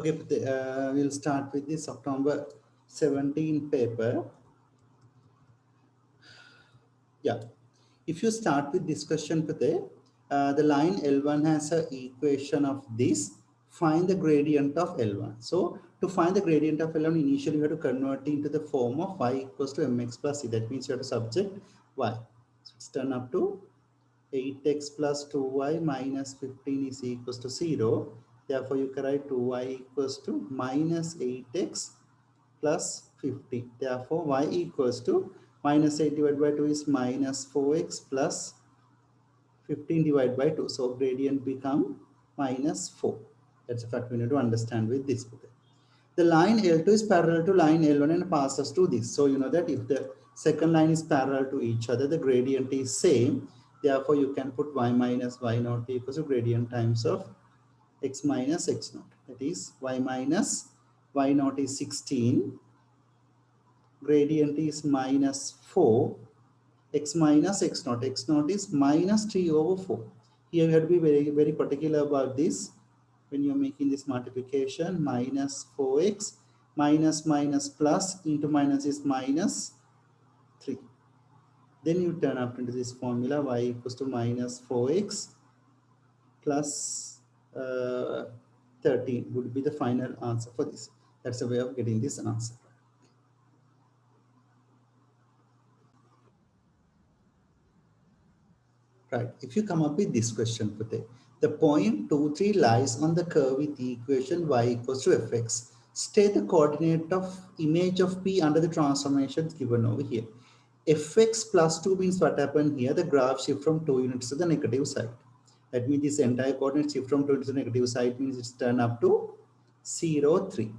Okay, we'll start with this October 17 paper. Yeah, if you start with this question, the line L1 has an equation of this. Find the gradient of L1. So to find the gradient of L1, initially you have to convert it into the form of y equals to mx plus c. That means you have to subject y. So it's turned up to 8x plus 2y minus 15 is equals to 0. Therefore, you can write 2y equals to minus 8x plus 50. Therefore, y equals to minus 8 divided by 2 is minus 4x plus 15 divided by 2. So, gradient become minus 4. That's a fact we need to understand with this. The line L2 is parallel to line L1 and passes through this. So, you know that if the second line is parallel to each other, the gradient is same. Therefore, you can put y minus y naught equals to gradient times of x minus x naught. That is y minus y naught is 16. Gradient is minus 4. X minus x naught is minus 3 over 4. Here we have to be very particular about this. When you're making this multiplication, minus 4x minus plus into minus is minus 3. Then you turn up into this formula, y equals to minus 4x plus 13 would be the final answer for this. That's a way of getting this answer. Right. If you come up with this question, the point 2, 3 lies on the curve with the equation y equals to fx. State the coordinate of image of P under the transformations given over here. Fx plus 2 means what happened here? The graph shift from 2 units to the negative side. That means this entire coordinate shift from 2 units to the negative side means it's turned up to 0, 3.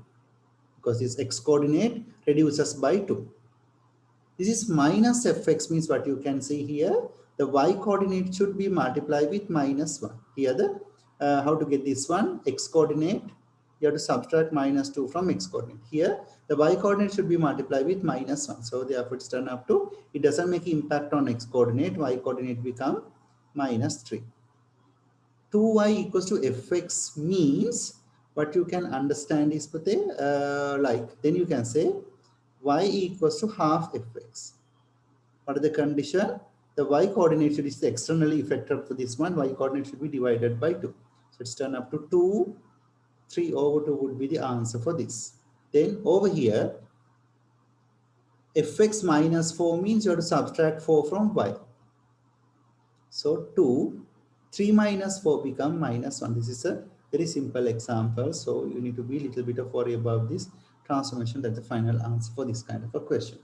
Because this x coordinate reduces by 2. This is minus fx means what you can see here. The y coordinate should be multiplied with minus 1. Here the how to get this one? X coordinate, you have to subtract minus 2 from x coordinate. Here the y coordinate should be multiplied with minus 1. So therefore it's turned up to, it doesn't make impact on x coordinate, y coordinate become minus 3. 2y equals to fx means what you can understand is then you can say y equals to half fx. What is the condition? The y coordinate should is externally affected for this one. Y coordinate should be divided by 2. So it's turned up to 2. 3 over 2 would be the answer for this. Then over here, fx minus 4 means you have to subtract 4 from y. So 2, 3 minus 4 become minus 1. This is a very simple example. So you need to be a little bit of worry about this transformation. That's the final answer for this kind of a question.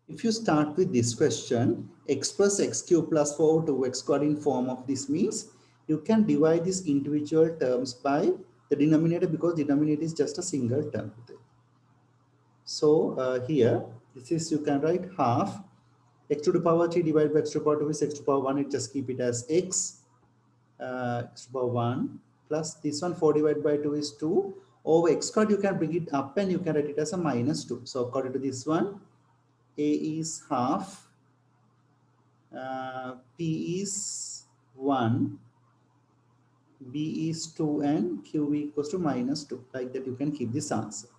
If you start with this question, x plus x cube plus 4 to x squared in form of this means you can divide these individual terms by the denominator because denominator is just a single term. So here, this is you can write half x to the power 3 divided by x to the power 2 is x to the power 1. It just keep it as x to the power 1 plus this one 4 divided by 2 is 2 over x squared. You can bring it up and you can write it as a minus 2. So according to this one, a is half, P is 1, B is 2 and Q equals to minus 2. Like that you can keep this answer.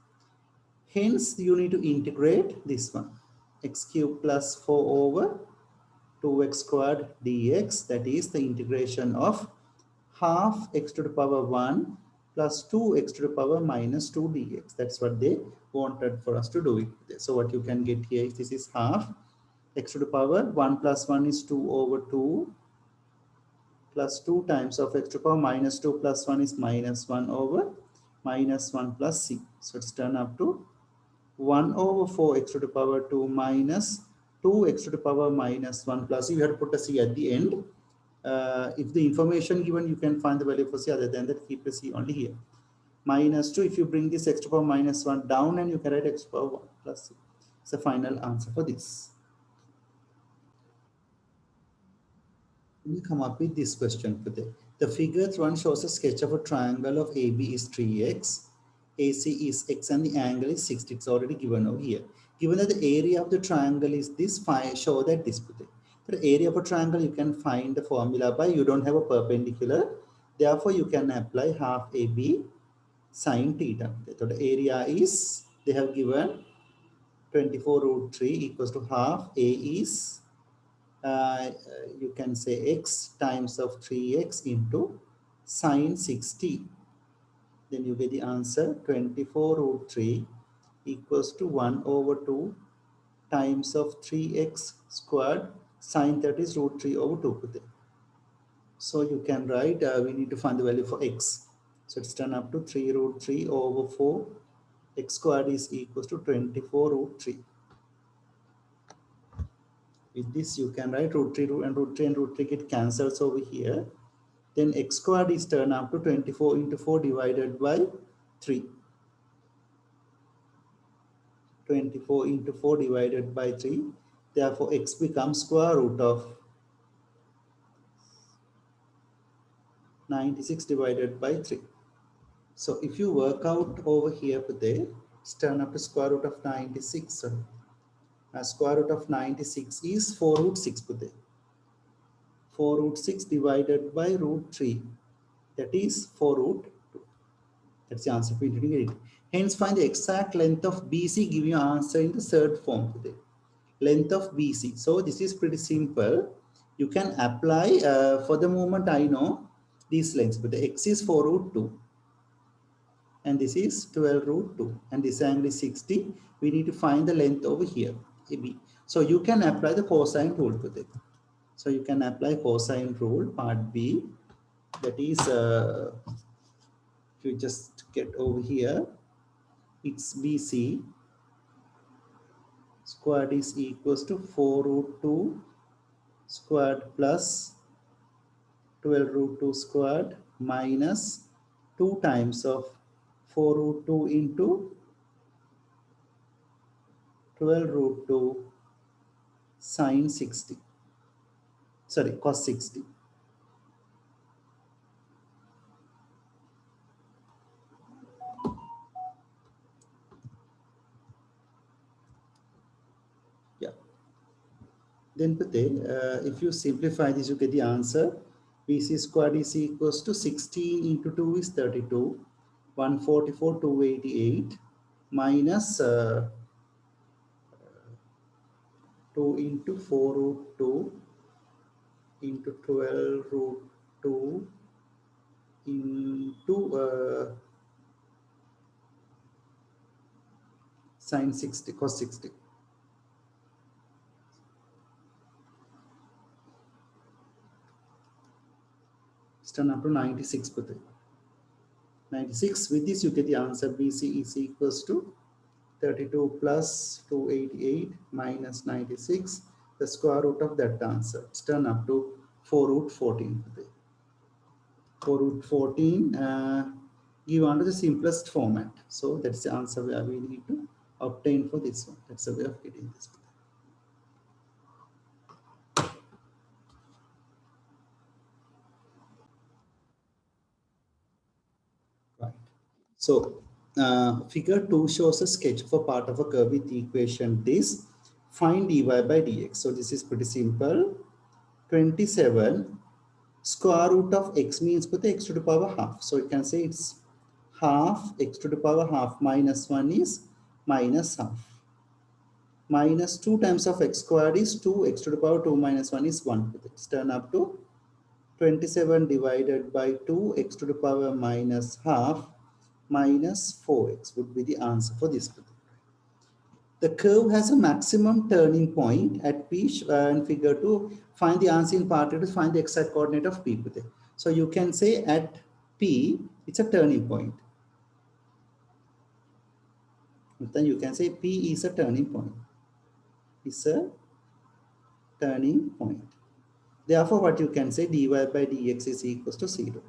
Hence you need to integrate this one. X cube plus 4 over 2x squared dx. That is the integration of half x to the power 1 plus 2x to the power minus 2 dx. That's what they wanted for us to do it. So what you can get here is this is half x to the power 1 plus 1 is 2 over 2 plus 2 times of x to the power minus 2 plus 1 is minus 1 over minus 1 plus c. So it's turned up to 1 over 4 x to the power 2 minus 2 x to the power minus 1 plus c. You have to put a c at the end. If the information given, you can find the value for c. Other than that, keep a c only here. Minus 2, if you bring this x to the power minus 1 down and you can write x to the power 1 plus c. It's the final answer for this. We come up with this question today. The figure 1 shows a sketch of a triangle of AB is 3x, AC is x and the angle is 60. It's already given over here. Given that the area of the triangle is this, show that this. The area of a triangle, you can find the formula by, you don't have a perpendicular. Therefore, you can apply half AB sine theta. So the area is, they have given 24 root 3 equals to half. A is, you can say x times of 3x into sine 60. Then you get the answer 24 root 3 equals to 1 over 2 times of 3x squared sine 30 is root 3 over 2. So you can write, we need to find the value for x. So it's turned up to 3 root 3 over 4. X squared is equals to 24 root 3. With this, you can write root 3 and root 3 and root 3 get cancels over here. Then x squared is turned up to 24 into 4 divided by 3. 24 into 4 divided by 3. Therefore, x becomes square root of 96 divided by 3. So if you work out over here, it's turned up to square root of 96. So, square root of 96 is 4 root 6. 4 root 6 divided by root 3. That is 4 root 2. That's the answer. We didn't get it. Hence, find the exact length of BC, give you an answer in the third form. Length of BC. So this is pretty simple. You can apply, for the moment I know these lengths, but the x is 4 root 2. And this is 12 root 2. And this angle is 60. We need to find the length over here, AB. So you can apply the cosine rule for that. So you can apply cosine rule, part B. That is, if you just get over here, it's BC squared is equals to 4 root 2 squared plus 12 root 2 squared minus 2 times of 4 root 2 into 12 root 2 sine 60. Sorry, cos 60. Yeah. Then if you simplify this, you get the answer. BC squared is equals to 16 into 2 is 32. 144, 288 minus 2 into 4 root 2 into 12 root 2 into sine 60, cos 60. It's turned up to 96. 96. With this, you get the answer. BC is equals to 32 plus 288 minus 96. The square root of that answer. It's turned up to 4 root 14. 4 root 14. Give on to the simplest format. So that's the answer where we need to obtain for this one. That's the way of getting this. Right. So figure 2 shows a sketch of a part of a curve with the equation this. Find dy by dx. So this is pretty simple. 27 square root of x means put the x to the power half. So you can say it's half x to the power half minus 1 is minus half. Minus 2 times of x squared is 2, x to the power 2 minus 1 is 1. It's turn up to 27 divided by 2, x to the power minus half minus 4x would be the answer for this. The curve has a maximum turning point at P and figure 2. Find the answer in part 2 to find the exact coordinate of P. So you can say at P, it's a turning point. Then you can say P is a turning point. It's a turning point. Therefore, what you can say, dy by dx is equals to 0.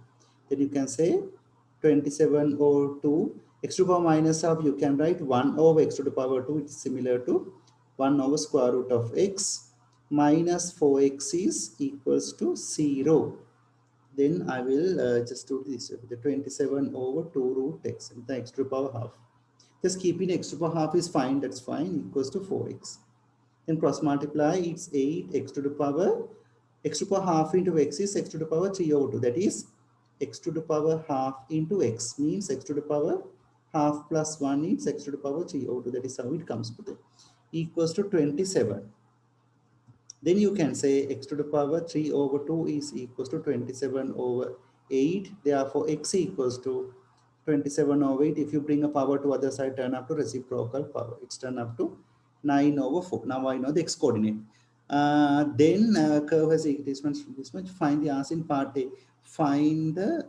Then you can say 27 over 2, x to the power minus half, you can write 1 over x to the power 2, it's similar to 1 over square root of x minus 4x is equals to 0. Then I will just do this, the 27 over 2 root x, and the x to the power half. Just keeping x to the power half is fine, that's fine, equals to 4x. Then cross multiply, it's 8 x to the power, x to the power half into x is x to the power 3 over 2. That is x to the power half into x means x to the power half plus 1 is x to the power 3 over 2. That is how it comes to the equals to 27. Then you can say x to the power 3 over 2 is equals to 27 over 8. Therefore, x equals to 27 over 8. If you bring a power to other side, turn up to reciprocal power. It's turned up to 9 over 4. Now I know the x coordinate. Then curve has this much. Find the answer in part A. Find the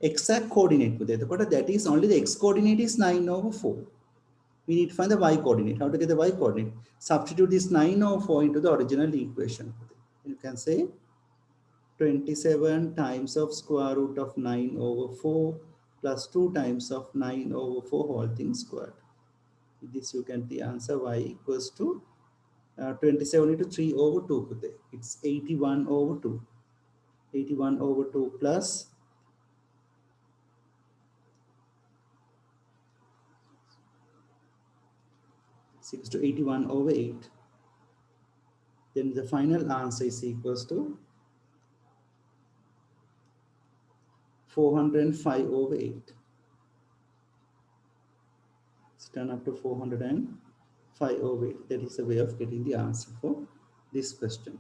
exact coordinate. That is only the x coordinate is 9 over 4. We need to find the y coordinate. How to get the y coordinate? Substitute this 9 over 4 into the original equation. You can say 27 times of square root of 9 over 4 plus 2 times of 9 over 4 whole thing squared. With this you can the answer y equals to 27 into 3 over 2. It's 81 over 2. 81 over 2 plus 6 to 81 over 8. Then the final answer is equals to 405 over 8. It's turn up to 405 over 8. That is a way of getting the answer for this question.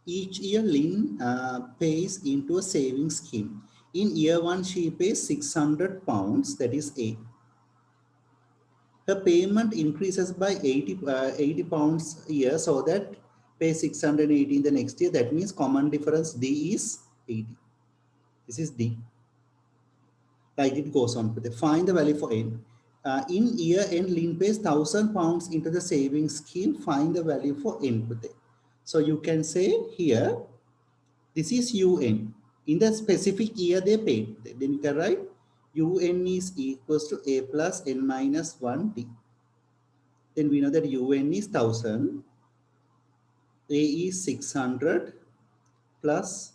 Each year, Lynn pays into a savings scheme. In year 1, she pays £600, that is A. Her payment increases by 80 pounds a year, so that pay 680 in the next year. That means common difference D is 80. This is D. Like it goes on. Find the value for N. In year N, Lynn pays £1,000 into the savings scheme. Find the value for N. So you can say here, this is UN. In the specific year they paid. Then you can write UN is equals to A plus N minus 1D. Then we know that UN is 1000, A is 600 plus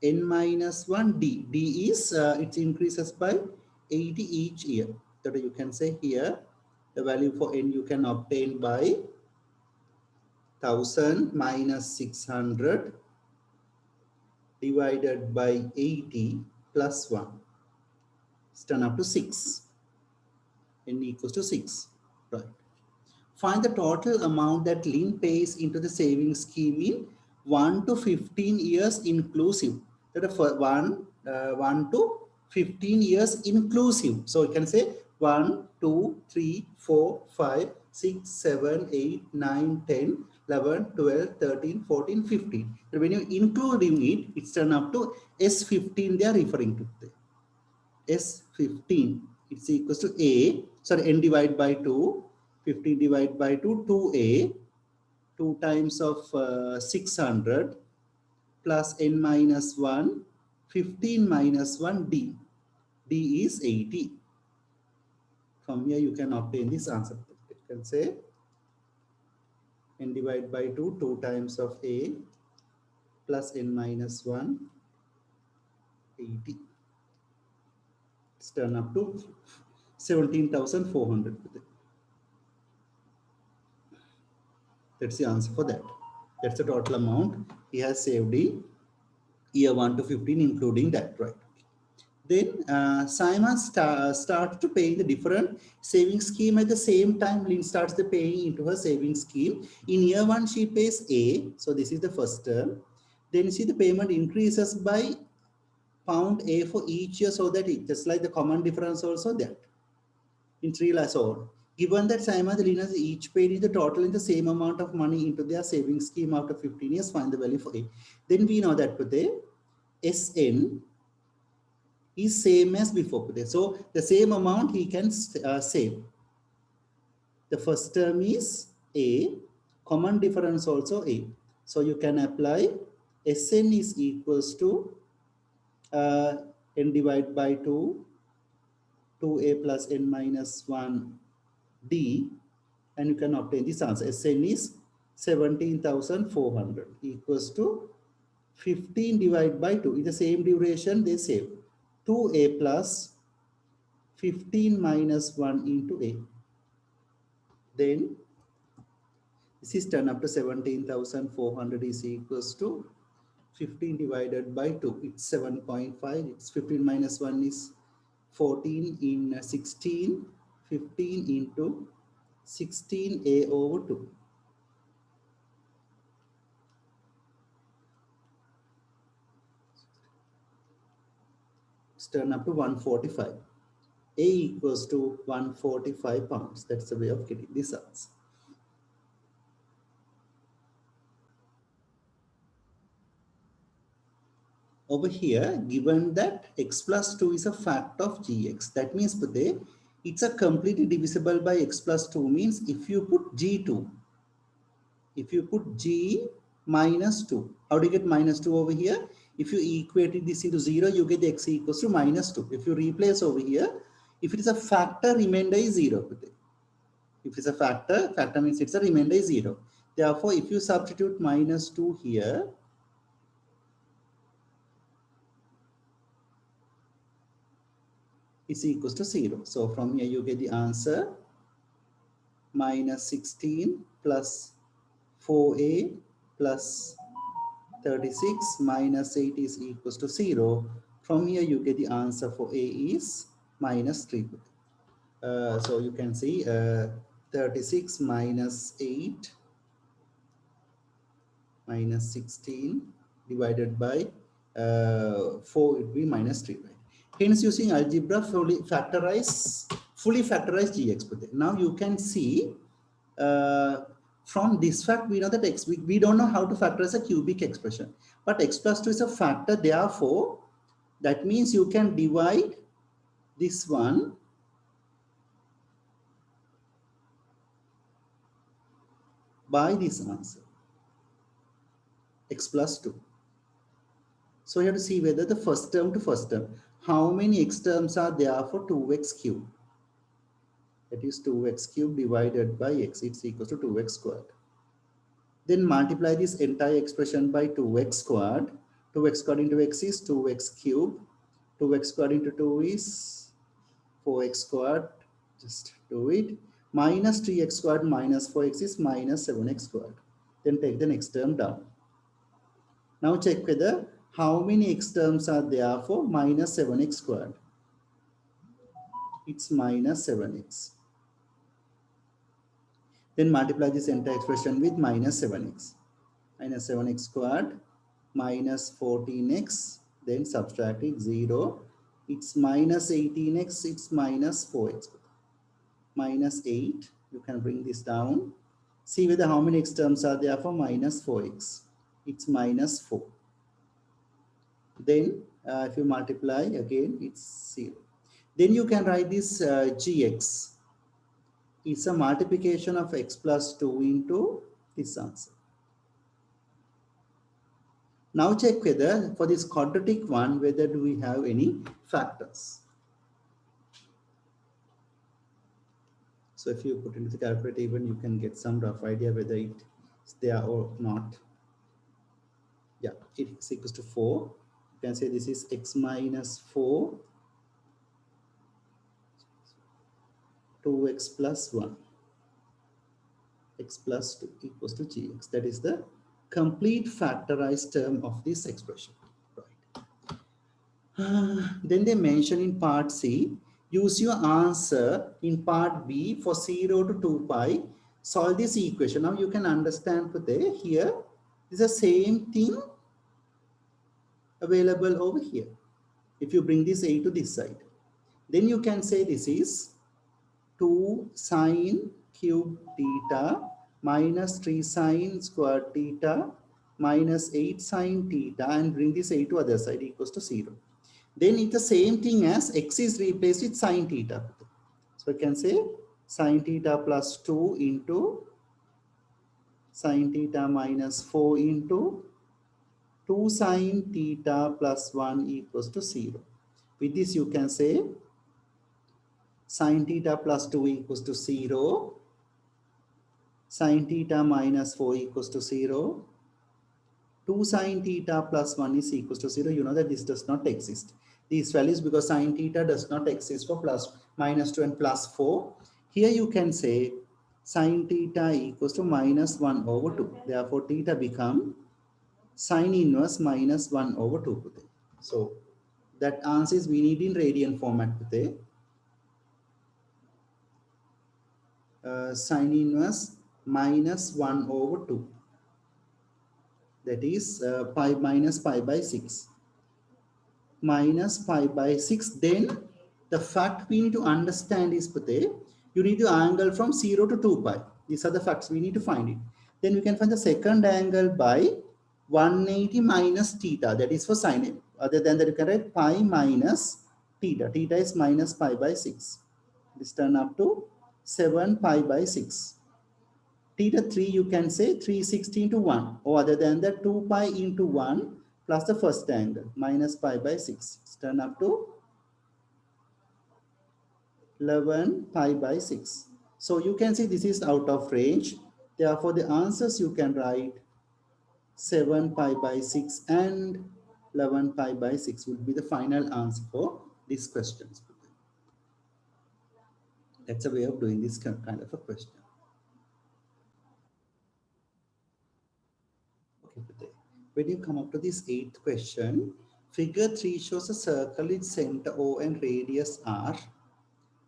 N minus 1D. D is, it increases by 80 each year. So you can say here, the value for N you can obtain by 1000 minus 600 divided by 80 plus 1. It's turned up to 6. N equals to 6. Right. Find the total amount that Lynn pays into the savings scheme in 1 to 15 years inclusive. That is for 1 to 15 years inclusive. So you can say 1, 2, 3, 4, 5, 6, 7, 8, 9, 10, 11, 12, 13, 14, 15. So when you including it, it's turned up to S15 they are referring to. S15, it's equals to A, sorry, N divided by 2, 15 divided by 2, 2A, 2 times of 600 plus N minus 1, 15 minus 1 D. D is 80. From here you can obtain this answer. You can say N divided by 2, 2 times of A plus N minus 1, 80. It's turned up to 17,400. That's the answer for that. That's the total amount he has saved in year 1 to 15, including that, right? Then Simon starts to pay the different savings scheme at the same time. Lynn starts the paying into her savings scheme. In year 1, she pays A. So this is the first term. Then you see the payment increases by pound A for each year, so that it just like the common difference also that in 3 lakhs or. Given that simultaneously each paid in the total in the same amount of money into their savings scheme after 15 years, find the value for A. Then we know that today SN is same as before. So the same amount he can save. The first term is A, common difference also A. So you can apply SN is equals to N divided by 2, 2A plus N minus 1 D, and you can obtain this answer. SN is 17,400 equals to 15 divided by 2. In the same duration they save. 2a plus 15 minus 1 into a. Then this is turned up to 17,400 is equals to 15 divided by 2. It's 7.5. It's 15 minus 1 is 14 in 16. 15 into 16a over 2. It's turned up to 145. A equals to 145 pounds. That's the way of getting this answer. Over here, given that x plus 2 is a fact of gx, that means it's a completely divisible by x plus 2 means if you put g2, if you put g minus 2, how do you get minus 2 over here? If you equate this into 0, you get x equals to minus 2. If you replace over here, if it is a factor, remainder is 0. If it's a factor, factor means it's a remainder is 0. Therefore, if you substitute minus 2 here, it's equals to 0. So from here you get the answer minus 16 plus 4a plus 36 minus 8 is equals to 0. From here you get the answer for a is minus 3. So you can see 36 minus 8 minus 16 divided by 4, it will be minus 3. Right? Hence, using algebra, fully factorize gx. Now you can see from this fact, we know that we don't know how to factorize a cubic expression. But x plus 2 is a factor, therefore, that means you can divide this one by this answer, x plus 2. So you have to see whether the first term to first term, how many x terms are there for 2x cubed? That is 2x cubed divided by x, it's equal to 2x squared. Then multiply this entire expression by 2x squared. 2x squared into x is 2x cubed. 2x squared into 2 is 4x squared. Just do it. Minus 3x squared minus 4x is minus 7x squared. Then take the next term down. Now check whether how many x terms are there for minus 7x squared. It's minus 7x. Then multiply this entire expression with minus 7x. Minus 7x squared minus 14x, then subtract it 0. It's minus 18x, it's minus 4x. Minus 8, you can bring this down. See whether how many x terms are there for minus 4x. It's minus 4. Then if you multiply again, it's 0. Then you can write this gx. It's a multiplication of x plus 2 into this answer. Now check whether for this quadratic one, whether do we have any factors. So if you put into the calculator even, you can get some rough idea whether it's there or not. Yeah, it is equals to 4. You can say this is x minus 4, 2x plus 1, x plus 2 equals to gx. That is the complete factorized term of this expression. Then they mention in part C, use your answer in part B for 0 to 2 pi. Solve this equation. Now you can understand here is the same thing available over here. If you bring this a to this side, then you can say this is 2 sine cube theta minus 3 sine square theta minus 8 sine theta, and bring this a to other side equals to 0. Then it's the same thing as x is replaced with sine theta. So I can say sine theta plus 2 into sine theta minus 4 into 2 sine theta plus 1 equals to 0. With this you can say sine theta plus 2 equals to 0, sine theta minus 4 equals to 0, 2 sine theta plus 1 is equals to 0. You know that this does not exist. these values because sine theta does not exist for plus minus 2 and plus 4. Here you can say sine theta equals to minus 1 over 2. Therefore, theta become sine inverse minus 1 over 2. So that answer is we need in radian format. Sine inverse minus 1 over 2. That is pi minus pi by 6. Minus pi by 6. Then the fact we need to understand is, you need to angle from 0 to 2 pi. These are the facts we need to find it. Then we can find the second angle by 180 minus theta. That is for sine. Other than that, you can write pi minus theta. Theta is minus pi by 6. This turn up to 7 pi by 6. Theta 3, you can say 360 into 1, or other than that 2 pi into 1 plus the first angle minus pi by 6. It's turn up to 11 pi by 6. So you can see this is out of range. Therefore, the answers you can write 7 pi by 6 and 11 pi by 6 will be the final answer for these questions. That's a way of doing this kind of a question. Okay, when you come up to this 8th question, figure 3 shows a circle in center O and radius R.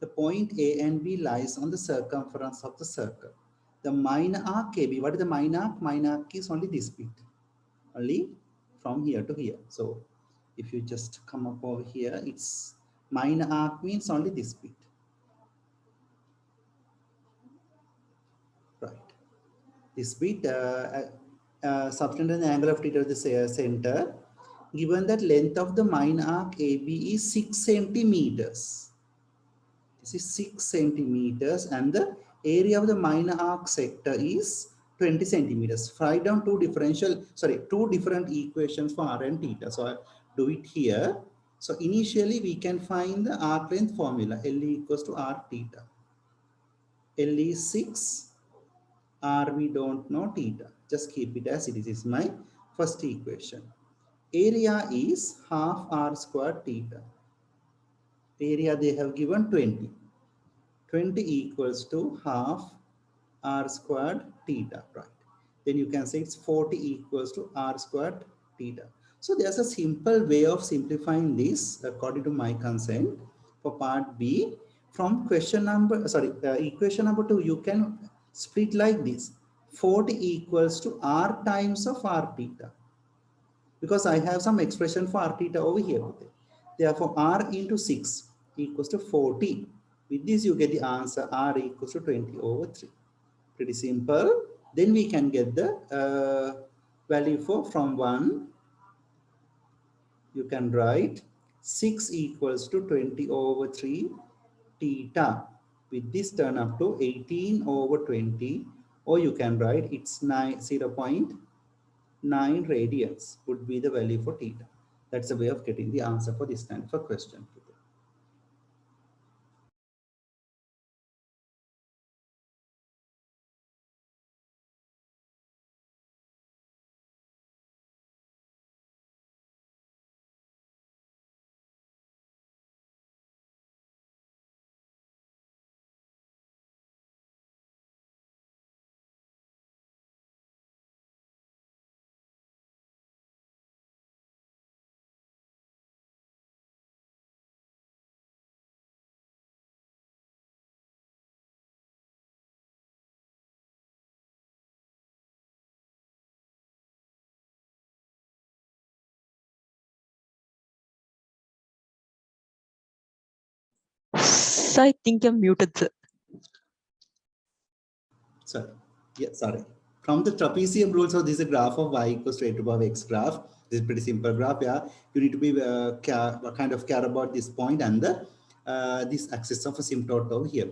The point A and B lies on the circumference of the circle. The minor arc AB, what is the minor arc? Minor arc is only this bit, only from here to here. So if you just come up over here, it's minor arc means only this bit. Right. This bit subtended the angle of theta to the center. Given that length of the minor arc AB is 6 centimeters. This is 6 centimeters and the area of the minor arc sector is 20 centimeters. Write down two different equations for r and theta. So I'll do it here. So initially we can find the arc length formula. L equals to r theta. L is 6, r we don't know, theta. Just keep it as it is. This is my first equation. Area is half r squared theta. Area they have given 20. 20 equals to half r squared theta, right? Then you can say it's 40 equals to r squared theta. So there's a simple way of simplifying this according to my consent for part B. From equation number 2, you can split like this. 40 equals to r times of r theta, because I have some expression for r theta over here. Therefore, r into 6 equals to 40. With this, you get the answer r equals to 20 over 3. Pretty simple. Then we can get the value for from 1. You can write 6 equals to 20 over 3 theta. With this, turn up to 18 over 20. Or you can write it's 0.9 radians would be the value for theta. That's a way of getting the answer for this kind of a question. So I think I'm muted, sir. Sorry. Yeah, sorry. From the trapezium rule, so this is a graph of y equals to a to the power x graph. This is pretty simple graph. Yeah, you need to be kind of care about this point and the this axis of asymptote over here.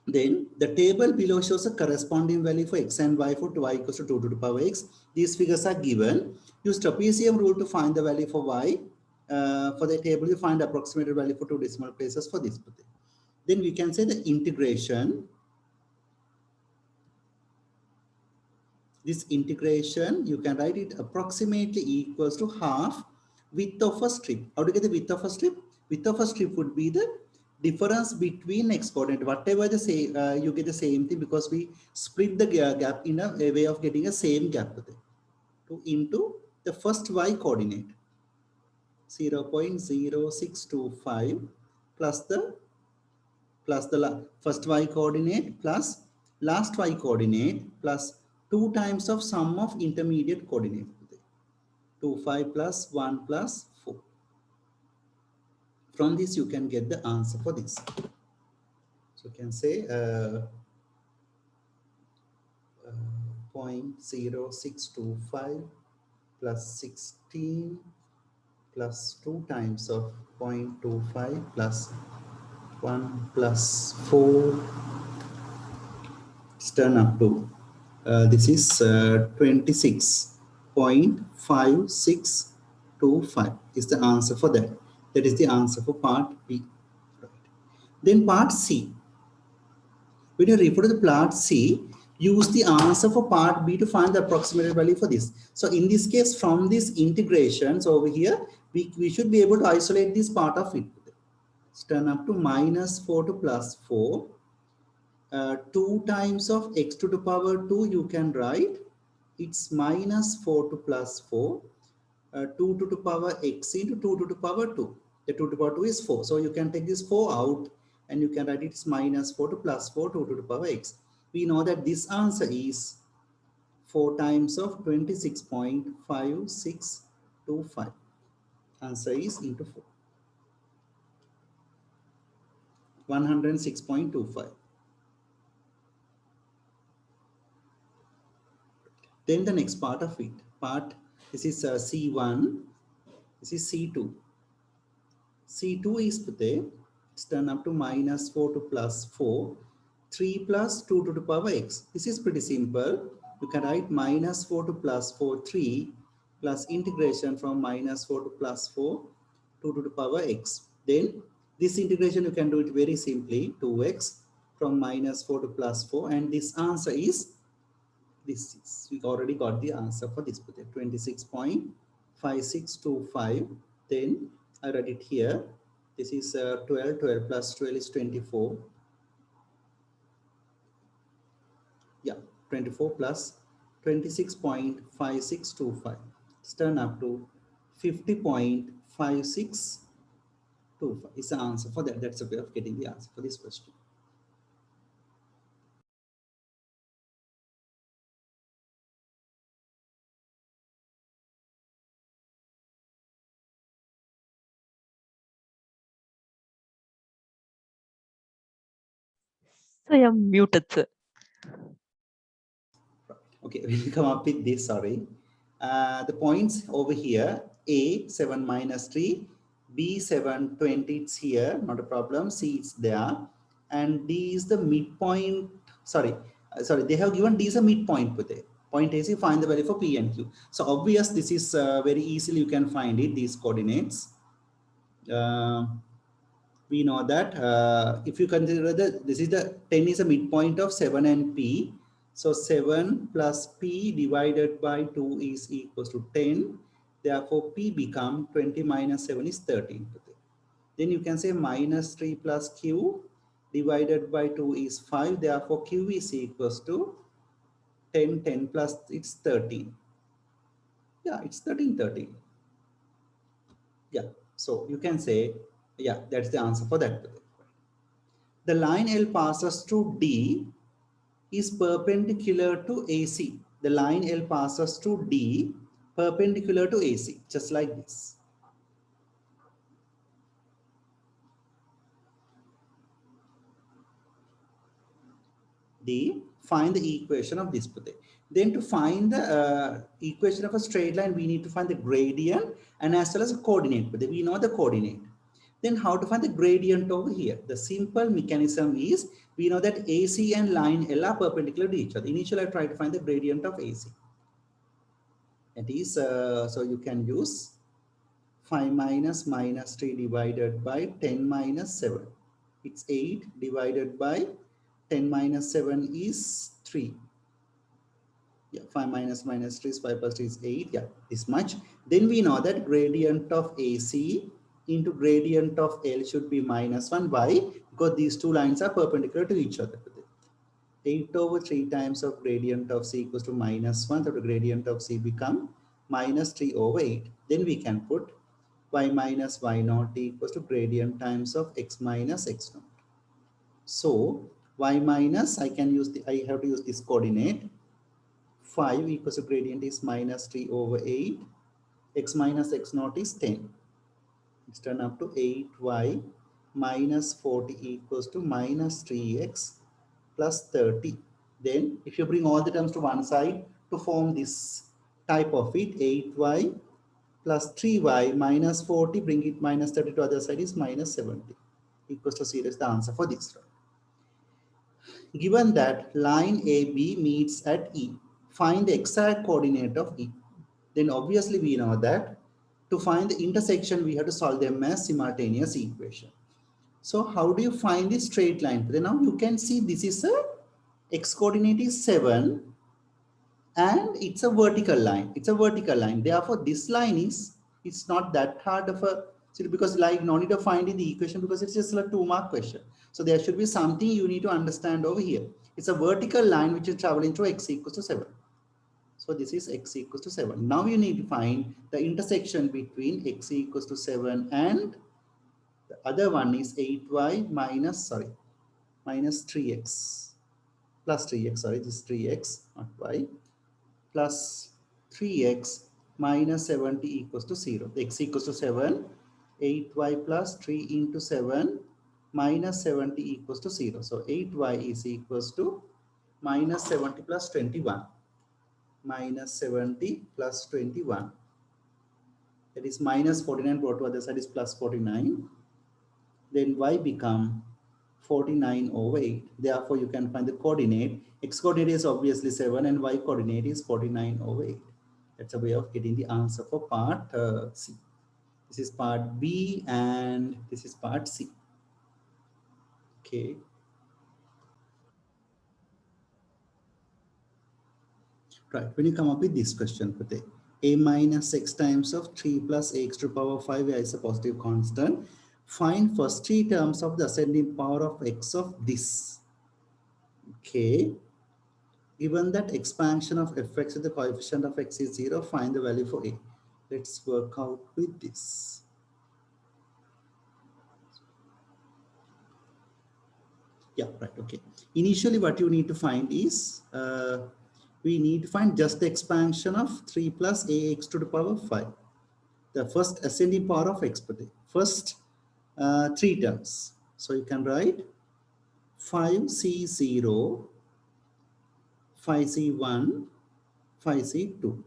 Then the table below shows a corresponding value for x and y for y equals to 2 to the power x. These figures are given. Use trapezium rule to find the value for y. For the table, you find approximated value for two decimal places for this. Then we can say the integration. This integration, you can write it approximately equals to half width of a strip. How to get the width of a strip? Width of a strip would be the difference between x coordinate. Whatever the same, you get the same thing because we split the gap in a way of getting a same gap with it. To into the first y coordinate 0.0625 plus the first y coordinate plus last y coordinate plus 2 times of sum of intermediate coordinate. 25 plus 1 plus 4. From this you can get the answer for this. So you can say 0.0625 plus 16 plus 2 times of 0.25 plus 1 plus 4 is turn up to this is 26.5625 is the answer for that. That is the answer for part B. Right. Then part C. When you refer to the part C, use the answer for part B to find the approximate value for this. So in this case, from this integrations over here, we should be able to isolate this part of it. It's turn up to minus 4 to plus 4. 2 times of x to the power 2 you can write. It's minus 4 to plus 4. 2 to the power x into 2 to the power 2. The 2 to the power 2 is 4. So you can take this 4 out and you can write it as minus 4 to plus 4, 2 to the power x. We know that this answer is 4 times of 26.5625. Answer is into 4. 106.25. Then the next part of it. This is C1. This is C2. C2 is pute. It's turned up to minus 4 to plus 4. 3 plus 2 to the power x. This is pretty simple. You can write minus 4 to plus 4, 3 plus integration from minus 4 to plus 4, 2 to the power x. Then this integration you can do it very simply, 2x from minus 4 to plus 4, and this answer is this is, we already got the answer for this 26.5625. Then I write it here. This is 12 plus 12 is 24. Yeah, 24 plus 26.5625. It's turned up to 50.5625 is the answer for that. That's a way of getting the answer for this question. So I am muted, sir. Okay, we'll come up with this, sorry. The points over here, A, 7 minus 3, B, 7, 20, it's here, not a problem, C, it's there. And D is the midpoint, sorry, they have given D is a midpoint with it. Point A is find the value for P and Q. So obvious, this is very easily you can find it, these coordinates. We know that if you consider that this is the 10 is a midpoint of 7 and P. So 7 plus P divided by 2 is equals to 10. Therefore, P become 20 minus 7 is 13. Then you can say minus 3 plus Q divided by 2 is 5. Therefore, Q is equals to 10, 10 plus it's 13. Yeah, it's 13, 13. Yeah, so you can say, yeah, that's the answer for that. The line L passes through D is perpendicular to AC. The line L passes through D perpendicular to AC, just like this. D, find the equation of this pute. Then to find the equation of a straight line, we need to find the gradient and as well as a coordinate. But we know the coordinate. Then how to find the gradient over here? The simple mechanism is, we know that AC and line L are perpendicular to each other. Initially, I try to find the gradient of AC. It is, so you can use 5 minus minus 3 divided by 10 minus 7. It's 8 divided by 10 minus 7 is 3. Yeah, 5 minus 3 is 5 plus 3 is 8. Yeah, this much. Then we know that gradient of AC into gradient of L should be minus 1. Why? Because these two lines are perpendicular to each other. 8 over 3 times of gradient of C equals to minus 1. So the gradient of C become minus 3 over 8. Then we can put y minus y naught equals to gradient times of x minus x naught. So y minus, I have to use this coordinate. 5 equals to gradient is minus 3 over 8. X minus x naught is 10. It's turned up to 8y minus 40 equals to minus 3x plus 30. Then if you bring all the terms to one side to form this type of it, 8y plus 3y minus 40, bring it minus 30 to other side is minus 70 equals to 0 is the answer for this round. Given that line AB meets at E, find the exact coordinate of E. Then obviously we know that to find the intersection, we have to solve them as simultaneous equation. So how do you find the straight line? Then now you can see this is a x coordinate is 7 and it's a vertical line. It's a vertical line. Therefore, this line is, it's not that hard of a, because like no need to find in the equation because it's just a 2-mark question. So there should be something you need to understand over here. It's a vertical line which is traveling through x equals to 7. So this is x equals to 7. Now you need to find the intersection between x equals to 7 and the other one is 8y minus, minus 3x plus 3x, this is 3x, not y, plus 3x minus 70 equals to 0. X equals to 7, 8y plus 3 into 7 minus 70 equals to 0. So 8y is equals to minus 70 plus 21. Minus 70 plus 21. That is minus 49 brought to other side is plus 49. Then y become 49 over 8. Therefore, you can find the coordinate. X coordinate is obviously 7 and y coordinate is 49 over 8. That's a way of getting the answer for part C. This is part B and this is part C. Okay. Right. When you come up with this question, Pate, a minus x times of 3 plus x to the power 5 is a positive constant. Find first 3 terms of the ascending power of x of this. Okay. Given that expansion of fx with the coefficient of x is 0, find the value for a. Let's work out with this. Yeah, right. Okay. Initially, what you need to find is we need to find just the expansion of 3 plus ax to the power 5. The first ascending power of x per day. First 3 terms. So you can write 5c0, 5c1, 5c2.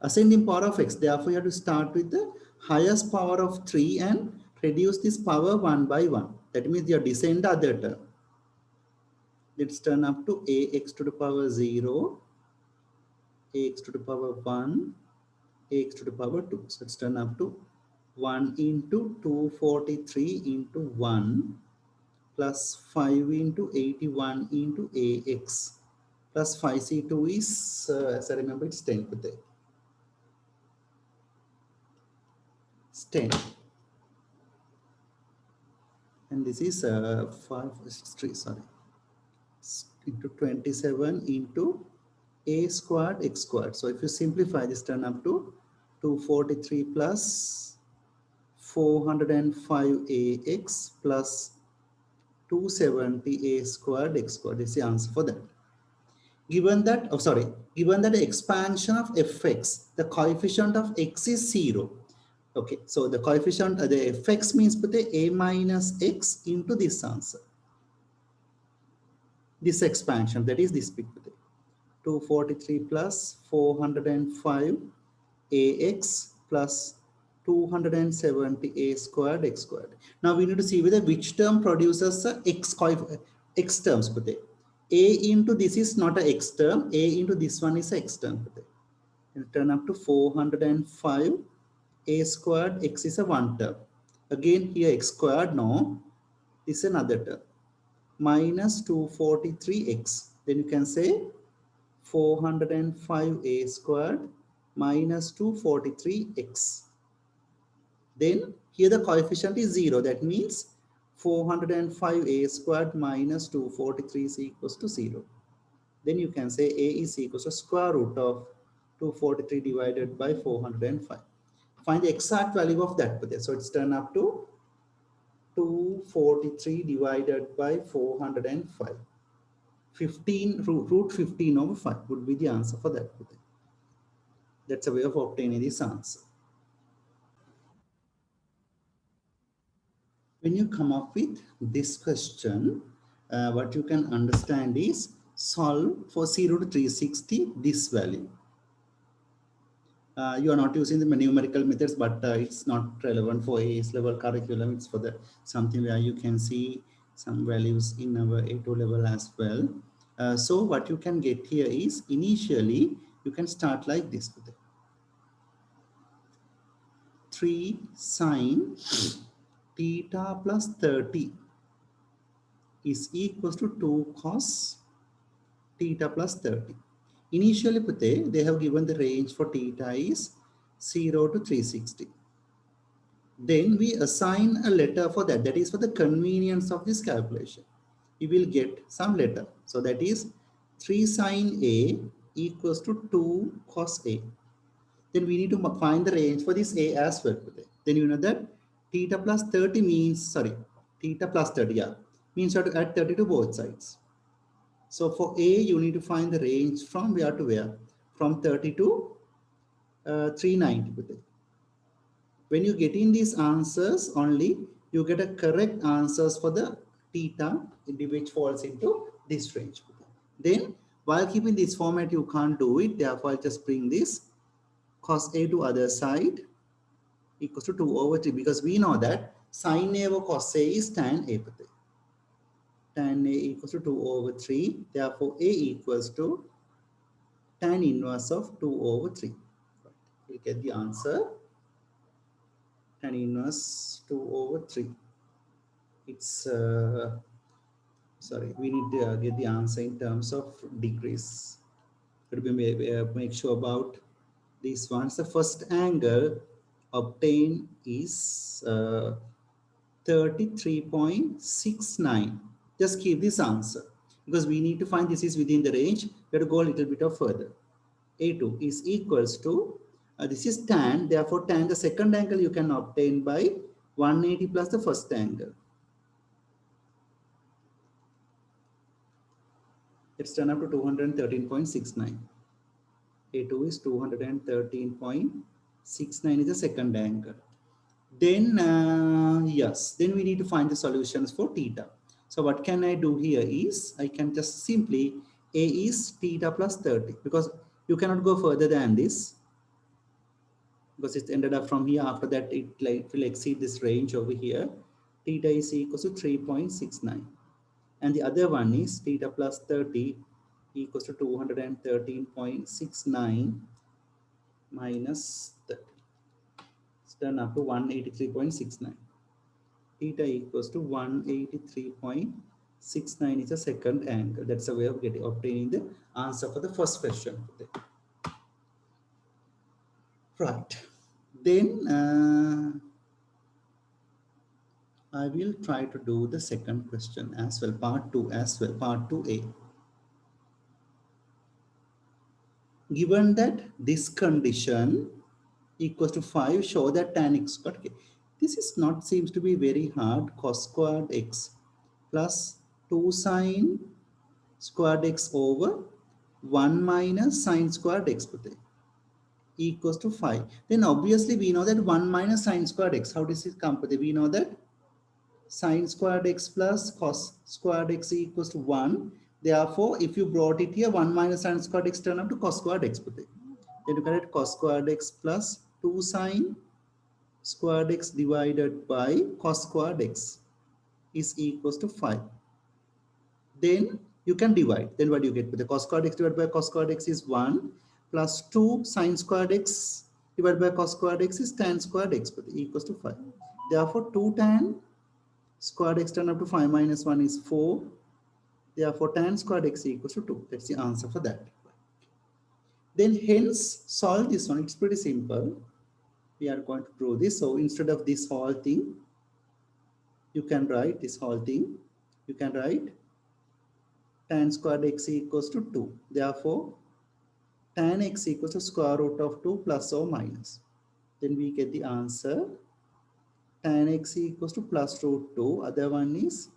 Ascending power of x. Therefore, you have to start with the highest power of 3 and reduce this power 1 by 1. That means you descend the other term. Let's turn up to ax to the power 0, ax to the power 1, ax to the power 2. So let's turn up to 1 into 243 into 1 plus 5 into 81 into ax plus 5c2 is, as I remember, it's 10. It's 10. And this is 3, into 27 into a squared x squared. So if you simplify this, turn up to 243 plus 405ax plus 270 a squared x squared. This is the answer for that. Given that, given that the expansion of fx, the coefficient of x is 0. Okay, so the coefficient, the fx means put a minus x into this answer. This expansion, that is this big. 243 plus 405 ax plus 270 a squared x squared. Now we need to see whether which term produces a x terms. A into this is not a x term. A into this one is a x term. And turn up to 405 a squared x is a 1 term. Again here x squared, no, this is another term. Minus 243x. Then you can say 405a squared minus 243x. Then here the coefficient is 0. That means 405a squared minus 243 is equals to 0. Then you can say a is equals to square root of 243 divided by 405. Find the exact value of that. So it's turned up to 243 divided by 405. 15 root 15 over 5 would be the answer for that. That's a way of obtaining this answer. When you come up with this question, what you can understand is solve for 0 to 360 this value. You are not using the numerical methods, but it's not relevant for AS level curriculum. It's for the something where you can see some values in our A2 level as well. So what you can get here is initially you can start like this. 3 sine theta plus 30 is equals to 2 cos theta plus 30. Initially, they have given the range for theta is 0 to 360. Then we assign a letter for that. That is for the convenience of this calculation. We will get some letter. So that is 3 sine A equals to 2 cos A. Then we need to find the range for this A as well. Then you know that theta plus 30 means, sorry, theta plus 30, yeah, means you have to add 30 to both sides. So for A, you need to find the range from where to where? From 30 to 390. When you get in these answers only, you get a correct answers for the theta which falls into this range. Then while keeping this format, you can't do it. Therefore, I'll just bring this cos A to other side equals to 2 over 3 because we know that sin A over cos A is tan A. Tan A equals to 2 over 3. Therefore, A equals to tan inverse of 2 over 3. We'll get the answer. Tan inverse 2 over 3. It's, sorry, we need to get the answer in terms of degrees. Could we make sure about these ones? The first angle obtained is 33.69. Just keep this answer because we need to find this is within the range. We have to go a little bit of further. A2 is equals to, this is tan, therefore tan the second angle you can obtain by 180 plus the first angle. It's turned up to 213.69. A2 is 213.69 is the second angle. Then, yes, then we need to find the solutions for theta. So what can I do here is, I can just simply, A is theta plus 30 because you cannot go further than this because it ended up from here. After that, it will exceed this range over here. Theta is equals to 3.69. And the other one is theta plus 30 equals to 213.69 minus 30. It's done up to 183.69. Theta equals to 183.69 is the second angle. That's a way of obtaining the answer for the first question. Right. Then I will try to do the second question as well, part 2 as well, part 2A. Given that this condition equals to 5, show that tan x squared. Okay. This is not seems to be very hard. Cos squared x plus 2 sine squared x over 1 minus sine squared x equals to 5. Then obviously we know that 1 minus sine squared x. How does it come? We know that sine squared x plus cos squared x equals to 1. Therefore, if you brought it here, 1 minus sine squared x turn up to cos squared x. Then you get cos squared x plus 2 sine squared x divided by cos squared x is equals to 5. Then you can divide. Then what do you get? With the cos squared x divided by cos squared x is 1 plus 2 sine squared x divided by cos squared x is tan squared x equals to 5. Therefore, 2 tan squared x turn up to 5 minus 1 is 4. Therefore, tan squared x equals to 2. That's the answer for that. Then hence solve this one. It's pretty simple. We are going to prove this. So instead of this whole thing, you can write this whole thing. You can write tan squared x equals to 2. Therefore, tan x equals to square root of 2 plus or minus. Then we get the answer tan x equals to plus root 2. Other one is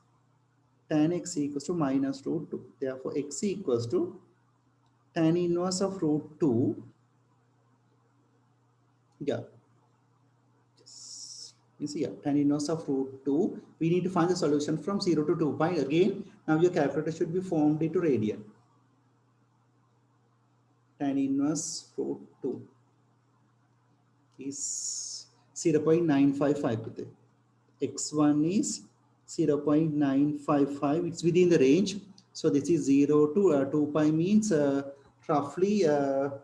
tan x equals to minus root 2. Therefore, x equals to tan inverse of root 2. Yeah. Yes. You see, yeah, tan inverse of root 2. We need to find the solution from 0 to 2 pi. Again, now your calculator should be formed into radian. Tan inverse root 2 is 0.955. X1 is 0.955. It's within the range. So this is 0 to 2 pi means roughly that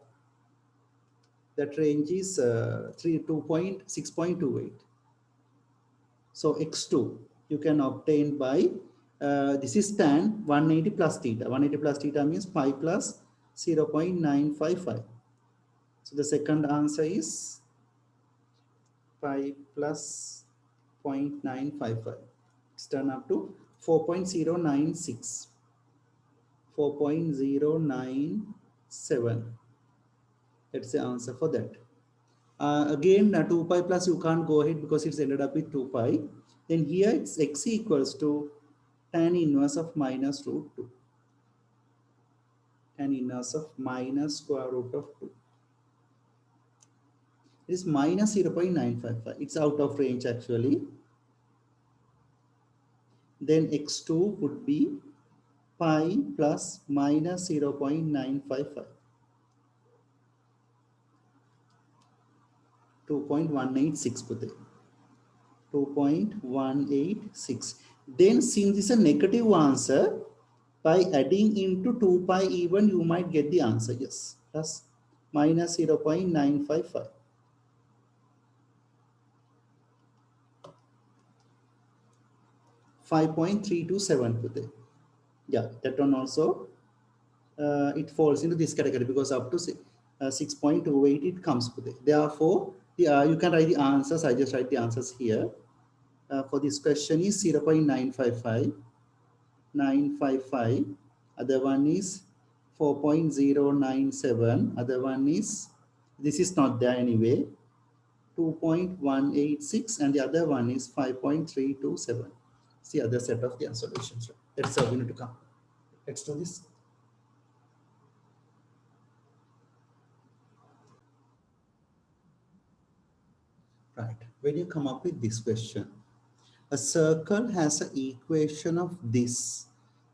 range is 2.6.28. So x2 you can obtain by this is tan 180 plus theta. 180 plus theta means pi plus 0.955. So the second answer is pi plus 0.955. It's turned up to 4.096. 4.097. That's the answer for that. Again, 2 pi plus you can't go ahead because it's ended up with 2 pi. Then here it's x equals to tan inverse of minus root 2. Tan inverse of minus square root of 2. It is minus 0.955. It's out of range actually. Then x2 would be pi plus minus 0.955. 2.186 put 2.186. Then since it's a negative answer, by adding into 2 pi even you might get the answer. Yes, plus minus 0.955. 5.327 put yeah, that one also it falls into this category because up to 6.28 it comes with it. Therefore, you can write the answers. I just write the answers here. For this question is 0.955, 955. Other one is 4.097. Other one is, this is not there anyway, 2.186. And the other one is 5.327. It's the other set of the solutions. That's how we need to come. Let's do this. Right. When you come up with this question, a circle has an equation of this.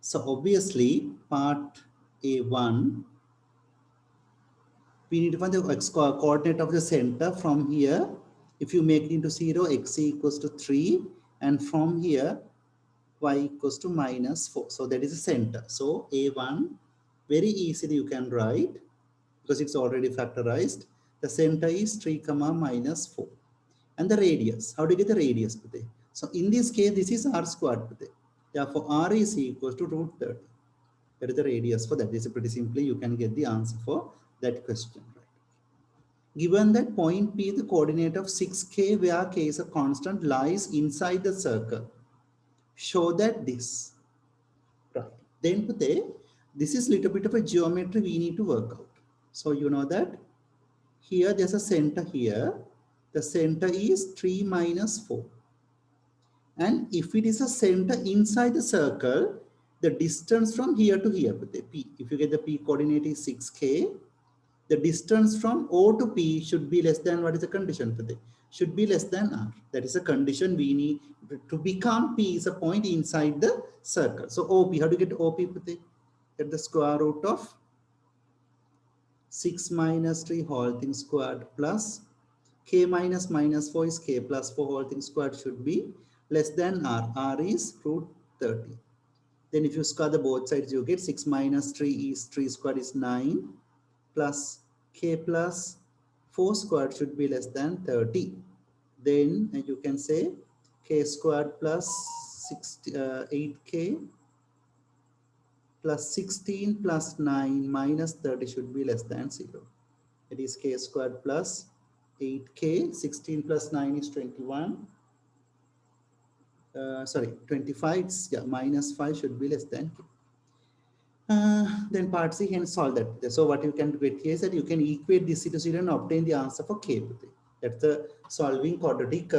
So obviously part A1, we need to find the x coordinate of the center from here. If you make it into 0, x equals to 3. And from here, y equals to minus 4. So that is the center. So A1, very easily you can write because it's already factorized. The center is 3 comma minus 4. And the radius, how do you get the radius? So in this case, this is r squared. Therefore, r is equal to root 30. That is the radius for that. This is pretty simply, you can get the answer for that question. Right? Given that point P, the coordinate of 6k, where k is a constant, lies inside the circle, show that this. Right. Then this is little bit of a geometry we need to work out. So you know that here there's a center here. The center is 3 minus 4. And if it is a center inside the circle, the distance from here to here, P, if you get the P coordinate is 6k, the distance from O to P should be less than, what is the condition? Should be less than R. That is a condition we need to become P is a point inside the circle. So OP, how do you get OP? Get the square root of 6 minus 3 whole thing squared plus k minus minus 4 is k plus 4 whole thing squared should be less than r. R is root 30. Then if you square the both sides, you get 6 minus 3 is 3 squared is 9 plus k plus 4 squared should be less than 30. Then you can say k squared plus 8k plus 16 plus 9 minus 30 should be less than 0. It is k squared plus 8k. 16 plus 9 is 21. Sorry, 25. It's, yeah, minus 5 should be less than k. Then part C, hence solve that. So what you can get here is that you can equate this to 0 and obtain the answer for k. That's the solving quadratic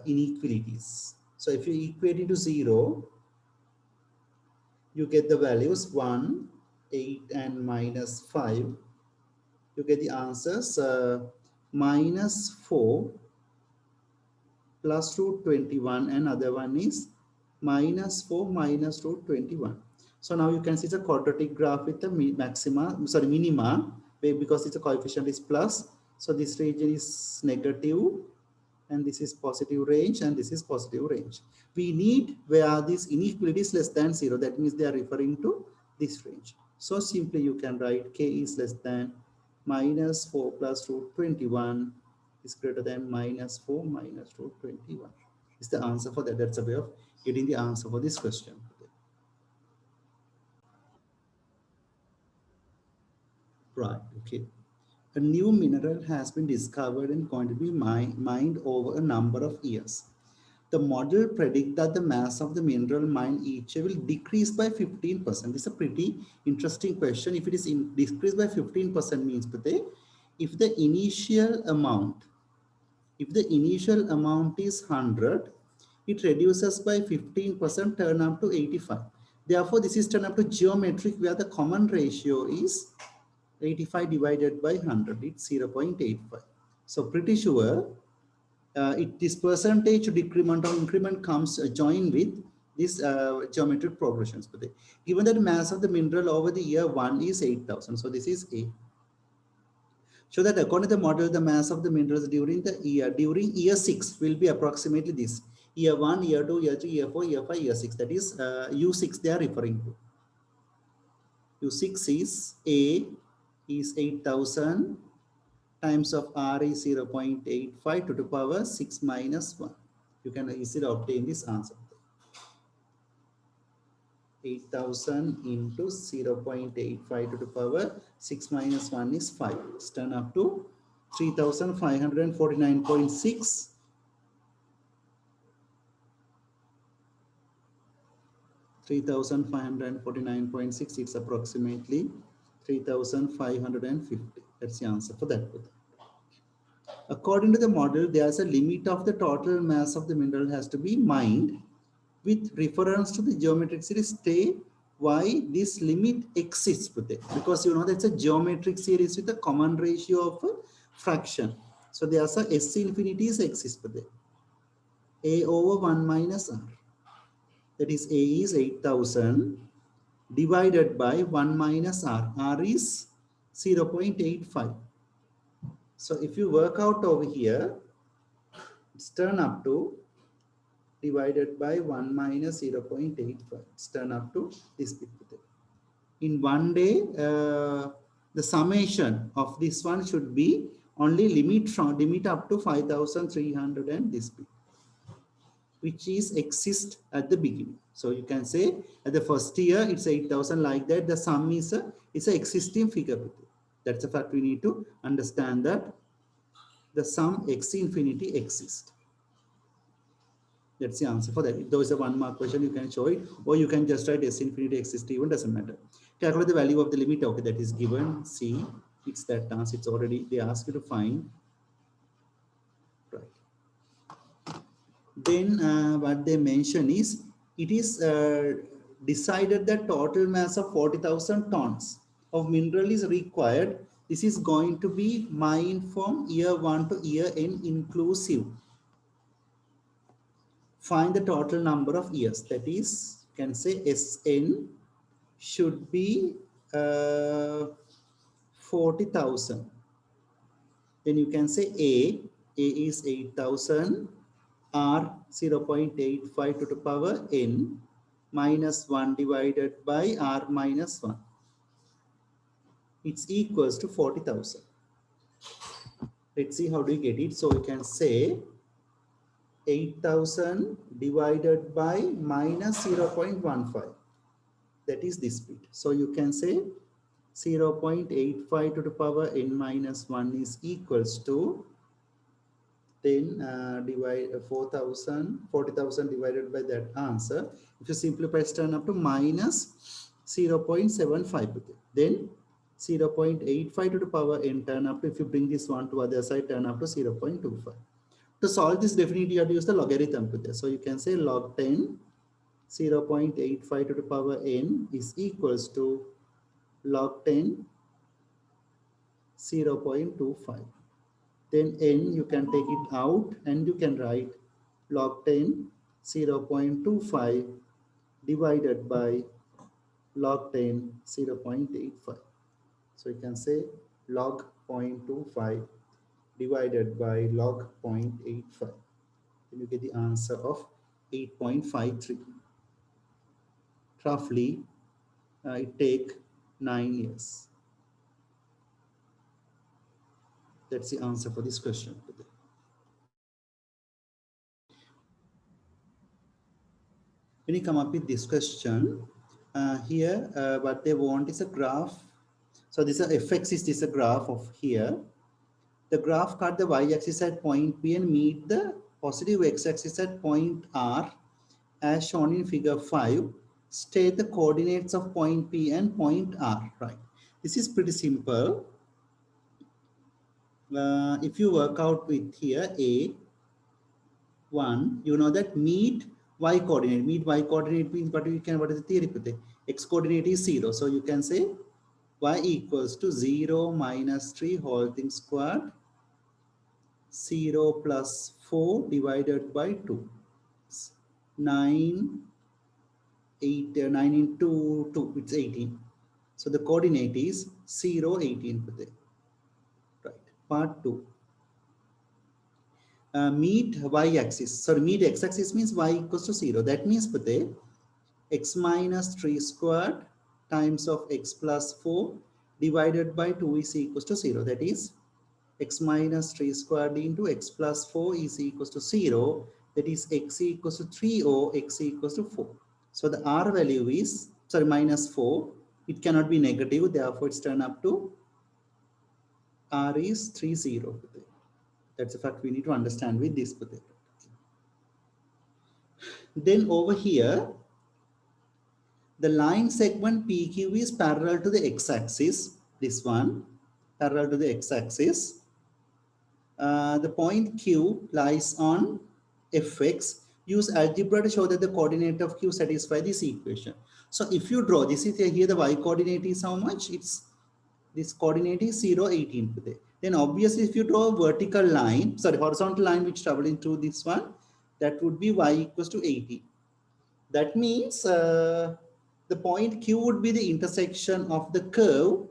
inequalities. So if you equate it to 0, you get the values 1, 8, and minus 5. You get the answers minus 4 plus root 21, and other one is minus 4 minus root 21. So now you can see the quadratic graph with the minima, because its coefficient is plus. So this region is negative, and this is positive range, and this is positive range. We need where this inequality is less than 0. That means they are referring to this range. So simply you can write k is less than minus 4 plus root 21 is greater than minus 4 minus root 21. Is the answer for that. That's a way of getting the answer for this question. Right, okay. A new mineral has been discovered and going to be mined over a number of years. The model predicts that the mass of the mineral mined each year will decrease by 15%. This is a pretty interesting question. If it is decreased by 15% means, if the initial amount, is 100, it reduces by 15%, turn up to 85. Therefore, this is turned up to geometric, where the common ratio is 85 divided by 100. It's 0.85. So pretty sure this percentage decrement or increment comes joined with this geometric progressions. Given that the mass of the mineral over the year 1 is 8,000. So this is A. So that according to the model, the mass of the minerals during year 6 will be approximately this. Year 1, year 2, year 3, year 4, year 5, year 6. That is U6 they are referring to. U6 is A is 8,000 times of R is 0.85 to the power 6 minus 1. You can easily obtain this answer. 8,000 into 0.85 to the power 6 minus 1 is 5. It's turned up to 3,549.6. 3,549.6. It's approximately 3,550. That's the answer for that. According to the model, there's a limit of the total mass of the mineral has to be mined with reference to the geometric series. Stay why this limit exists, because you know that's a geometric series with a common ratio of a fraction. So there's a S infinities exists, A over 1 minus R. That is A is 8,000 divided by 1 minus R. R is 0.85. So if you work out over here, it's turn up to divided by 1 minus 0.85. It's turn up to this bit. In one day, the summation of this one should be only limit up to 5,300 and this bit, which is exist at the beginning. So you can say at the first year it's 8,000, like that. The sum is an existing figure. That's the fact we need to understand, that the sum x infinity exists. That's the answer for that. If there is a 1 mark question, you can show it, or you can just write S infinity exists, even doesn't matter. Calculate the value of the limit. Okay, that is given. See, it's that answer. It's already, they ask you to find. Right. Then what they mention is, it is decided that total mass of 40,000 tons of mineral is required. This is going to be mined from year 1 to year n inclusive. Find the total number of years. That is, you can say Sn should be 40,000. Then you can say A is 8,000, R 0.85 to the power n minus 1 divided by R minus 1. It's equals to 40,000. Let's see how do you get it. So we can say 8,000 divided by minus 0.15. That is this bit. So you can say 0.85 to the power n minus 1 is equals to 10 divide 40,000 divided by that answer. If you simplify, it's turn up to minus 0.75. Then 0.85 to the power n turn up to, if you bring this one to other side, turn up to 0.25. To solve this, definitely you have to use the logarithm to this. So you can say log 10, 0.85 to the power n is equals to log 10, 0.25. Then n you can take it out and you can write log 10 0.25 divided by log 10 0.85. So you can say log 0.25 divided by log 0.85. Then you get the answer of 8.53. Roughly, it take 9 years. That's the answer for this question. When you come up with this question, here what they want is a graph. So this fx is this a graph of here. The graph cut the y-axis at point P and meet the positive x-axis at point R as shown in figure 5. State the coordinates of point P and point R. Right. This is pretty simple. If you work out with here A1, you know that meet y coordinate. Meet y coordinate means, but you can, what is the theory? X coordinate is 0. So you can say y equals to 0 minus 3 whole thing squared, 0 plus 4 divided by 2. 9, 8, 9 into 2, it's 18. So the coordinate is 0, 18. Right. Part 2. Meet y-axis. Sorry, meet x-axis means y equals to 0. That means x minus 3 squared times of x plus 4 divided by 2 is equals to 0. That is x minus 3 squared into x plus 4 is equals to 0. That is x equals to 3 or x equals to 4. So the r value is, sorry, minus 4. It cannot be negative. Therefore, it's turned up to r is 30. That's a fact we need to understand with this. Then over here, the line segment PQ is parallel to the x-axis. This one, parallel to the x-axis. The point Q lies on fx. Use algebra to show that the coordinate of Q satisfy this equation. So if you draw, this is here, the y coordinate is how much? It's, this coordinate is 0, 18. Then obviously if you draw a vertical line, sorry, horizontal line which traveling through this one, that would be y equals to 80. That means the point Q would be the intersection of the curve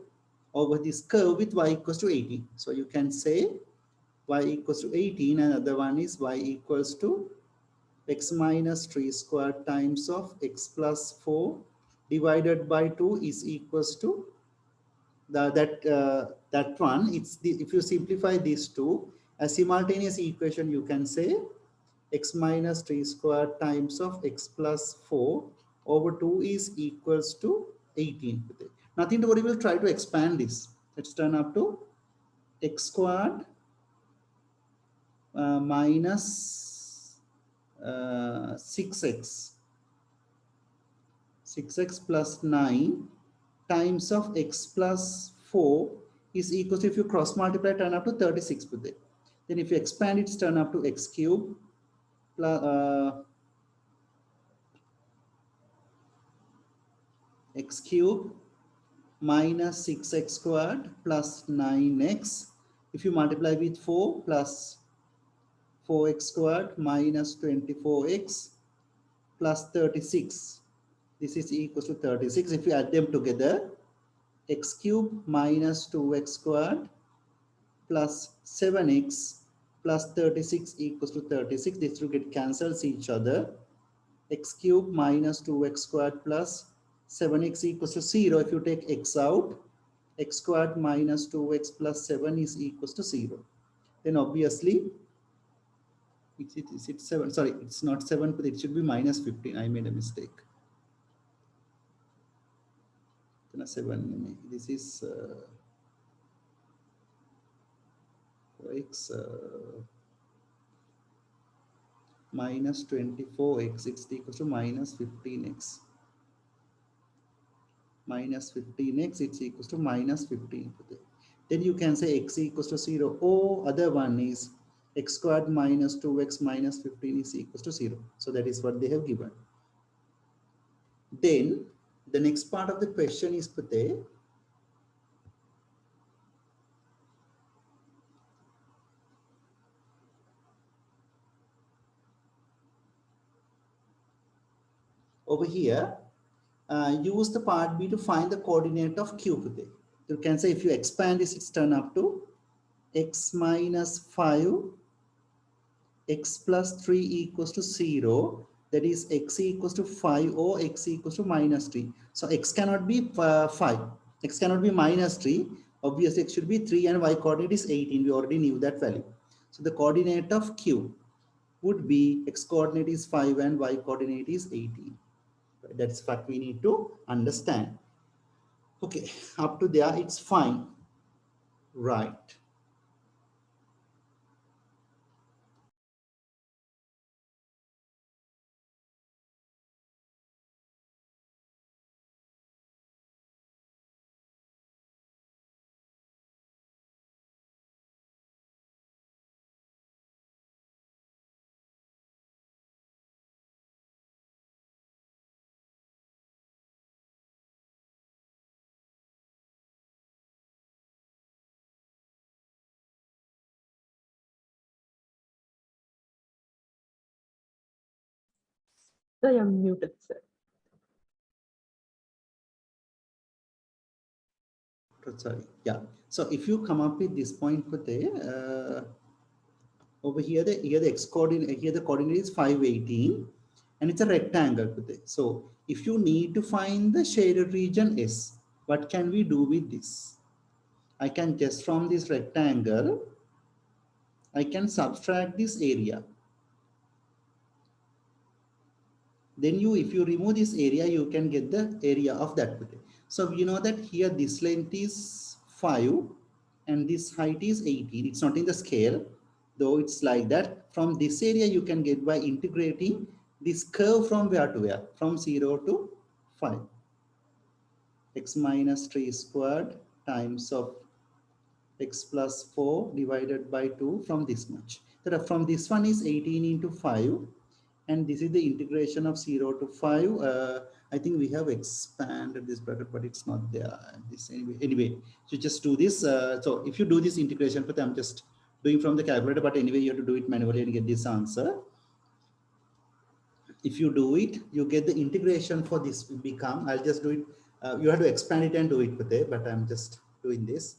over this curve with y equals to 80. So you can say y equals to 18, and other one is y equals to x minus 3 squared times of x plus 4 divided by 2 is equals to that one. It's the, if you simplify these two, a simultaneous equation, you can say x minus 3 squared times of x plus 4 over 2 is equals to 18. Nothing to worry, we'll try to expand this. Let's turn up to x squared minus 6x plus 9 times of x plus 4 is equal to, if you cross multiply, turn up to 36. Then if you expand it, turn up to x cube plus x cube minus 6x squared plus 9x. If you multiply with 4 plus 4x squared minus 24x plus 36. This is equals to 36. If you add them together, x cube minus 2x squared plus 7x plus 36 equals to 36. This will get cancels each other. X cube minus 2x squared plus 7x equals to 0. If you take x out, x squared minus 2x plus 7 is equals to 0. Then obviously, it's 7. Sorry, it's not 7, but it should be minus 15. I made a mistake. 7. This is x minus 24x. It's equals to minus 15x. Minus 15x, it's equals to minus 15. Then you can say x equals to 0. Or other one is x squared minus 2x minus 15 is equals to 0. So that is what they have given. Then the next part of the question is Pute, over here, use the part B to find the coordinate of Q Pute. You can say if you expand this, it's turn up to x minus 5 x plus 3 equals to 0, that is x equals to 5 or x equals to minus 3. So x cannot be 5, x cannot be minus 3. Obviously x should be 3 and y coordinate is 18. We already knew that value. So the coordinate of Q would be x coordinate is 5 and y coordinate is 18. That's what we need to understand. Okay, up to there it's fine. Right. I am muted, sir. Sorry. Yeah. So if you come up with this point, Pute, over here the x coordinate, here the coordinate is 518 and it's a rectangle. Pute. So if you need to find the shaded region S, what can we do with this? I can just from this rectangle, I can subtract this area. Then you, if you remove this area, you can get the area of that. So you know that here this length is 5 and this height is 18. It's not in the scale, though it's like that. From this area you can get by integrating this curve from where to where? From 0 to 5. X minus 3 squared times of x plus 4 divided by 2 from this much. So from this one is 18 into 5. And this is the integration of 0 to 5. I think we have expanded this bracket, but it's not there. This anyway, so just do this. So if you do this integration, but I'm just doing from the calculator, but anyway, you have to do it manually and get this answer. If you do it, you get the integration for this become, I'll just do it. You have to expand it and do it, but I'm just doing this.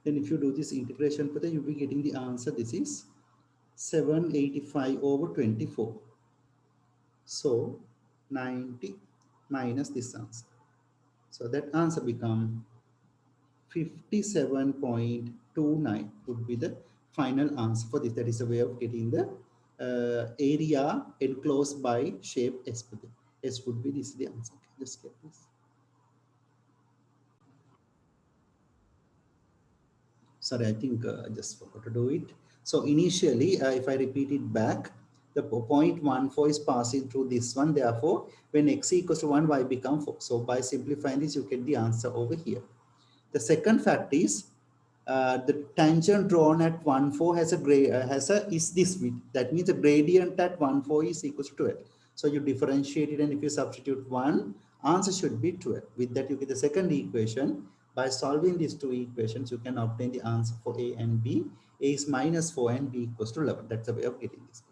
Then if you do this integration, you'll be getting the answer. This is 785 over 24. So 90 minus this answer. So that answer become 57.29 would be the final answer for this. That is a way of getting the area enclosed by shape S. S would be this the answer. Okay, just get this. Sorry, I think I just forgot to do it. So initially, if I repeat it back, the 0.14 is passing through this one. Therefore, when x equals to 1, y become 4. So by simplifying this, you get the answer over here. The second fact is the tangent drawn at 1, 4 has a is this width. That means the gradient at 1, 4 is equal to 12. So you differentiate it, and if you substitute 1, answer should be 12. With that, you get the second equation. By solving these two equations, you can obtain the answer for A and B. A is minus 4 and B equals to 11. That's the way of getting this.